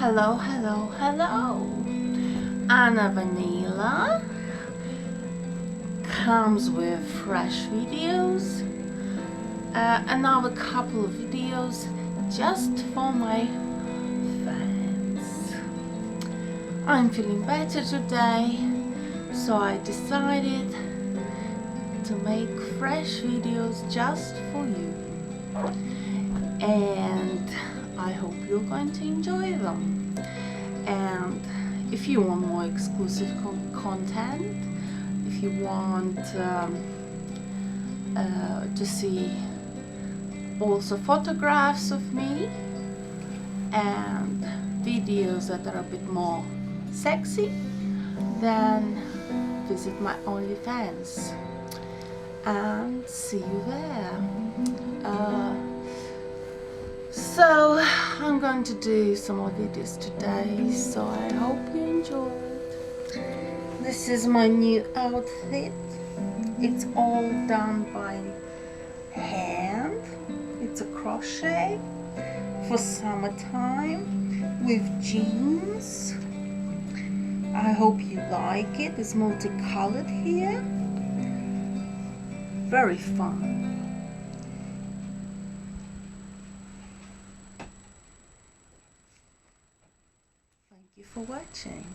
Hello, hello, hello. Anna Vanila comes with fresh videos, another couple of videos just for my fans. I'm feeling better today, so I decided to make fresh videos just for you, and I hope you're going to enjoy them. And if you want more exclusive content, if you want to see also photographs of me and videos that are a bit more sexy, then visit my OnlyFans and see you there. So I'm going to do some more videos today, so I hope you enjoy it. This is my new outfit. It's all done by hand. It's a crochet for summertime with jeans. I hope you like it. It's multicolored here. Very fun. Thank you for watching.